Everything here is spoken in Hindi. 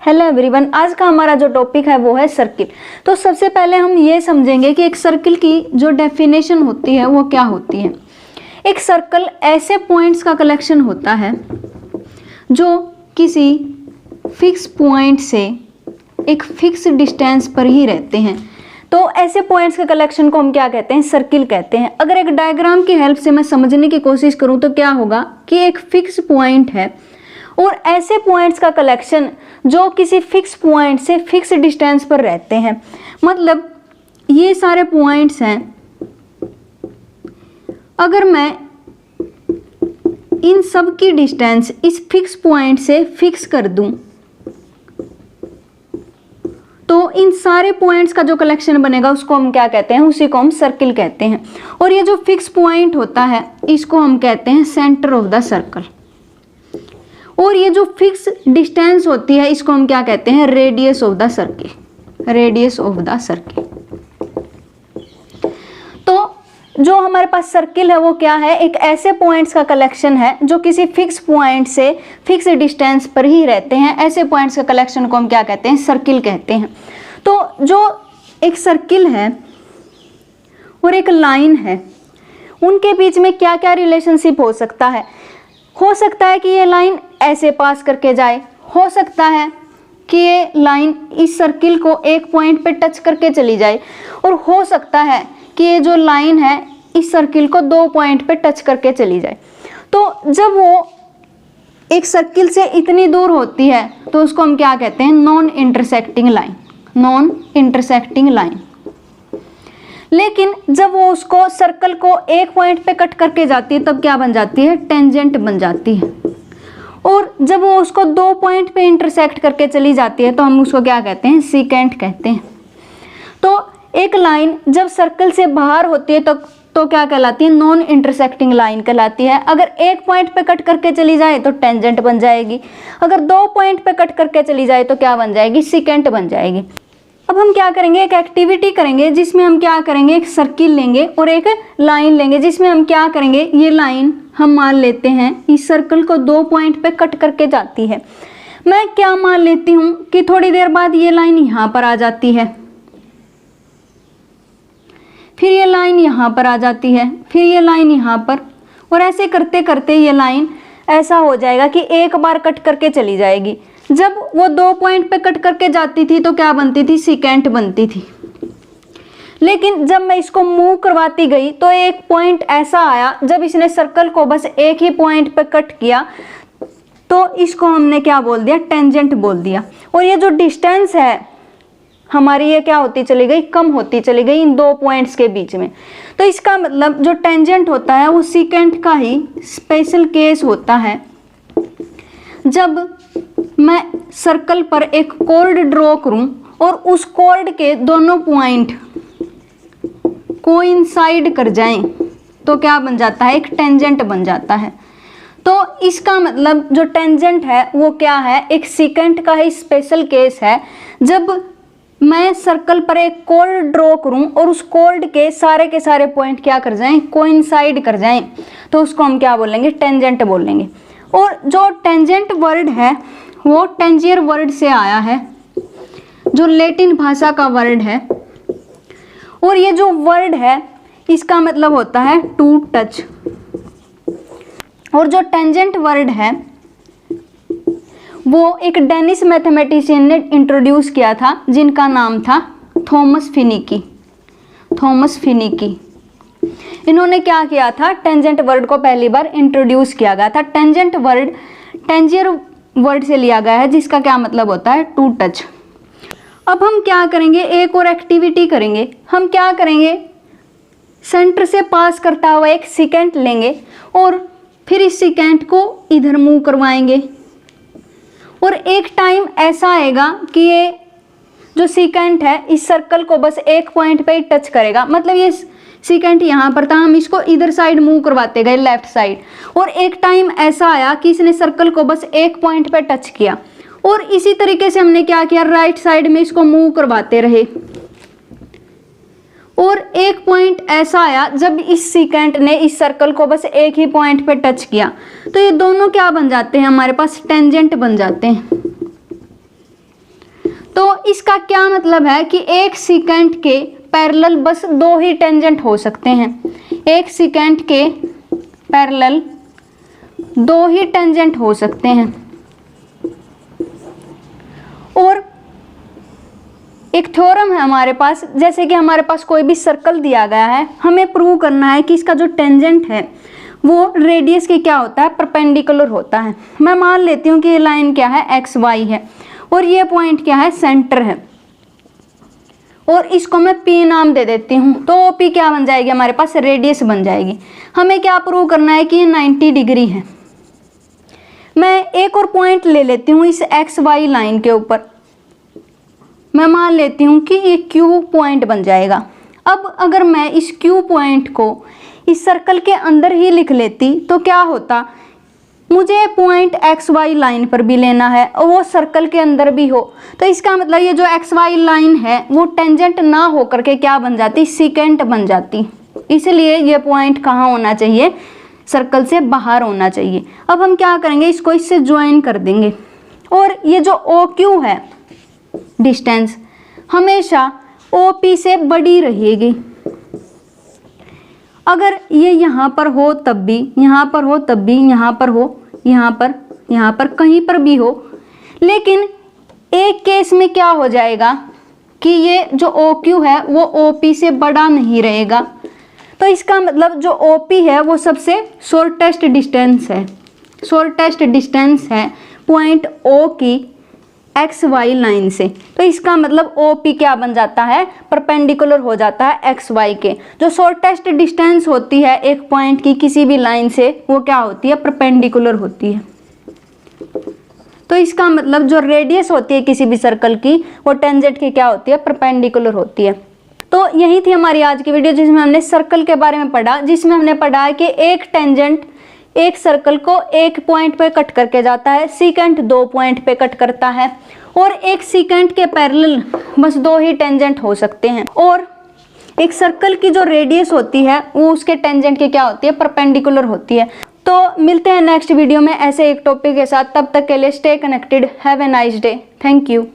हेलो एवरीवन, आज का हमारा जो टॉपिक है वो है सर्किल। तो सबसे पहले हम ये समझेंगे कि एक सर्किल की जो डेफिनेशन होती है वो क्या होती है। एक सर्कल ऐसे पॉइंट्स का कलेक्शन होता है जो किसी फिक्स पॉइंट से एक फिक्स डिस्टेंस पर ही रहते हैं। तो ऐसे पॉइंट्स के कलेक्शन को हम क्या कहते हैं? सर्किल कहते हैं। अगर एक डायग्राम की हेल्प से मैं समझने की कोशिश करूं तो क्या होगा कि एक फिक्स पॉइंट है और ऐसे पॉइंट्स का कलेक्शन जो किसी फिक्स पॉइंट से फिक्स डिस्टेंस पर रहते हैं। मतलब ये सारे पॉइंट्स हैं, अगर मैं इन सब की डिस्टेंस इस फिक्स पॉइंट से फिक्स कर दूं तो इन सारे पॉइंट्स का जो कलेक्शन बनेगा उसको हम क्या कहते हैं? उसी को हम सर्किल कहते हैं। और ये जो फिक्स पॉइंट होता है इसको हम कहते हैं सेंटर ऑफ द सर्कल। और ये जो फिक्स डिस्टेंस होती है इसको हम क्या कहते हैं? Radius of the circle. Radius of the circle. तो जो हमारे पास सर्किल है वो क्या है? एक ऐसे पॉइंट्स का कलेक्शन है जो किसी फिक्स पॉइंट से फिक्स डिस्टेंस पर ही रहते हैं। ऐसे पॉइंट्स का कलेक्शन को हम क्या कहते हैं? सर्किल कहते हैं। तो जो एक सर्किल है और एक लाइन है, उनके बीच में क्या क्या रिलेशनशिप हो सकता है? हो सकता है कि ये लाइन ऐसे पास करके जाए, हो सकता है कि ये लाइन इस सर्किल को एक पॉइंट पे टच करके चली जाए, और हो सकता है कि ये जो लाइन है इस सर्किल को दो पॉइंट पे टच करके चली जाए। तो जब वो एक सर्किल से इतनी दूर होती है तो उसको हम क्या कहते हैं? Non intersecting line. Non intersecting line. लेकिन जब वो उसको सर्कल को एक पॉइंट पे कट करके जाती है तब क्या बन जाती है? टेंजेंट बन जाती है। और जब वो उसको दो पॉइंट पे इंटरसेक्ट करके चली जाती है तो हम उसको क्या कहते हैं? सीकेंट कहते हैं। तो एक लाइन जब सर्कल से बाहर होती है तो क्या कहलाती है? नॉन इंटरसेक्टिंग लाइन कहलाती है। अगर एक पॉइंट पे कट करके चली जाए तो टेंजेंट बन जाएगी। अगर दो पॉइंट पे कट करके चली जाए तो क्या बन जाएगी? सीकेंट बन जाएगी। अब हम क्या करेंगे? एक एक्टिविटी करेंगे जिसमें हम क्या करेंगे? एक सर्किल लेंगे और एक लाइन लेंगे जिसमें हम क्या करेंगे? ये लाइन हम मान लेते हैं इस सर्कल को दो पॉइंट पे कट करके जाती है। मैं क्या मान लेती हूँ कि थोड़ी देर बाद ये लाइन यहाँ पर आ जाती है, फिर ये लाइन यहाँ पर आ जाती है, फिर ये लाइन यहाँ पर, और ऐसे करते करते ये लाइन ऐसा हो जाएगा कि एक बार कट करके चली जाएगी। जब वो दो पॉइंट पे कट करके जाती थी तो क्या बनती थी? सीकेंट बनती थी। लेकिन जब मैं इसको मूव करवाती गई तो एक पॉइंट ऐसा आया जब इसने सर्कल को बस एक ही पॉइंट पे कट किया तो इसको हमने क्या बोल दिया? टेंजेंट बोल दिया। और ये जो डिस्टेंस है हमारी ये क्या होती चली गई? कम होती चली गई इन दो पॉइंट्स के बीच में। तो इसका मतलब जो टेंजेंट होता है वो सीकेंट का ही स्पेशल केस होता है। जब मैं सर्कल पर एक कॉर्ड ड्रॉ करूं और उस कॉर्ड के दोनों पॉइंट कोइंसाइड कर जाएं तो क्या बन जाता है? एक टेंजेंट बन जाता है। तो इसका मतलब जो टेंजेंट है वो क्या है? एक सीकेंट का ही स्पेशल केस है। जब मैं सर्कल पर एक कॉर्ड ड्रॉ करूं और उस कॉर्ड के सारे पॉइंट क्या कर जाएं? कोइंसाइड कर जाएं तो उसको हम क्या बोलेंगे? टेंजेंट बोलेंगे। और जो टेंजेंट वर्ड है वो टेंजियर वर्ड से आया है, जो लैटिन भाषा का वर्ड है। और ये जो वर्ड है इसका मतलब होता है टू टच। और जो टेंजेंट वर्ड है वो एक डेनिश मैथमेटिशियन ने इंट्रोड्यूस किया था जिनका नाम था थॉमस फिनिकी। थॉमस फिनिकी इन्होंने क्या किया था? टेंजेंट वर्ड को पहली बार इंट्रोड्यूस किया गया था। टेंजेंट वर्ड टेंजियर वर्ड से लिया गया है जिसका क्या मतलब होता है? To touch. अब हम क्या करेंगे? एक और एक्टिविटी करेंगे। हम क्या करेंगे? सेंटर से पास करता हुआ एक सीकेंट लेंगे और फिर इस सीकेंट को इधर मूव करवाएंगे। और एक टाइम ऐसा आएगा कि ये जो सीकेंट है इस सर्कल को बस एक पॉइंट पे ही टच करेगा। मतलब ये सीकेंट यहाँ पर था, हम इसको इधर साइड मूव करवाते गए, लेफ्ट साइड। और एक टाइम ऐसा आया कि इसने सर्कल को बस एक पॉइंट पे टच किया। और इसी तरीके से हमने क्या किया? राइट साइड में इसको मूव करवाते रहे। और एक पॉइंट ऐसा आया जब इस सीकेंट ने इस सर्कल को बस एक ही पॉइंट पे टच किया तो ये दोनों क्या बन जाते हैं? हमारे पास टेंजेंट बन जाते हैं। इसका क्या मतलब है कि एक सेकंड के पैरेलल बस 2 ही टेंजेंट हो सकते हैं। एक सेकंड के पैरेलल 2 ही टेंजेंट हो सकते हैं। और एक थ्योरम है हमारे पास, जैसे कि हमारे पास कोई भी सर्कल दिया गया है, हमें प्रूव करना है कि इसका जो टेंजेंट है वो रेडियस के क्या होता है, परपेंडिकुलर होता है। मैं मान लेती हूँ कि ये लाइन क्या है, एक्स वाई है, और ये पॉइंट क्या है, सेंटर है, और इसको मैं P नाम दे देती हूँ। तो OP क्या बन जाएगी, हमारे पास रेडियस बन जाएगी। हमें क्या प्रूव करना है कि ये 90 डिग्री है। मैं एक और पॉइंट ले लेती हूँ इस XY लाइन के ऊपर, मैं मान लेती हूँ कि ये Q पॉइंट बन जाएगा। अब अगर मैं इस Q पॉइंट को इस सर्कल के अंदर ही लिख लेती तो क्या होता, मुझे पॉइंट XY लाइन पर भी लेना है और वो सर्कल के अंदर भी हो। तो इसका मतलब ये जो XY लाइन है वो टेंजेंट ना हो करके क्या बन जाती, सेकेंट बन जाती। इसलिए ये पॉइंट कहाँ होना चाहिए, सर्कल से बाहर होना चाहिए। अब हम क्या करेंगे, इसको इससे ज्वाइन कर देंगे, और ये जो OQ है डिस्टेंस हमेशा OP से बड़ी रहेगी। अगर ये यहाँ पर हो तब भी, यहाँ पर हो तब भी, यहाँ पर हो, यहाँ पर कहीं पर भी हो, लेकिन एक केस में क्या हो जाएगा कि ये जो OQ है वो OP से बड़ा नहीं रहेगा। तो इसका मतलब जो OP है वो सबसे शॉर्टेस्ट डिस्टेंस है, शॉर्टेस्ट डिस्टेंस है पॉइंट O की XY लाइन से। तो इसका मतलब OP क्या बन जाता है, परपेंडिकुलर हो जाता है XY के। जो शॉर्टेस्ट डिस्टेंस होती है एक पॉइंट की किसी भी लाइन से वो क्या होती है, परपेंडिकुलर होती है। तो इसका मतलब जो रेडियस होती है किसी भी सर्कल की वो टेंजेंट की क्या होती है, परपेंडिकुलर होती है। तो यही थी हमारी आज की वीडियो जिसमें हमने सर्कल के बारे में पढ़ा, जिसमें हमने पढ़ा कि एक टेंजेंट एक सर्कल को एक पॉइंट पे कट करके जाता है, सेकंड 2 पॉइंट पे कट करता है, और एक सेकंड के पैरेलल बस 2 ही टेंजेंट हो सकते हैं। और एक सर्कल की जो रेडियस होती है वो उसके टेंजेंट की क्या होती है, परपेंडिकुलर होती है। तो मिलते हैं नेक्स्ट वीडियो में ऐसे एक टॉपिक के साथ, तब तक के लिए stay connected, have a nice day, thank you.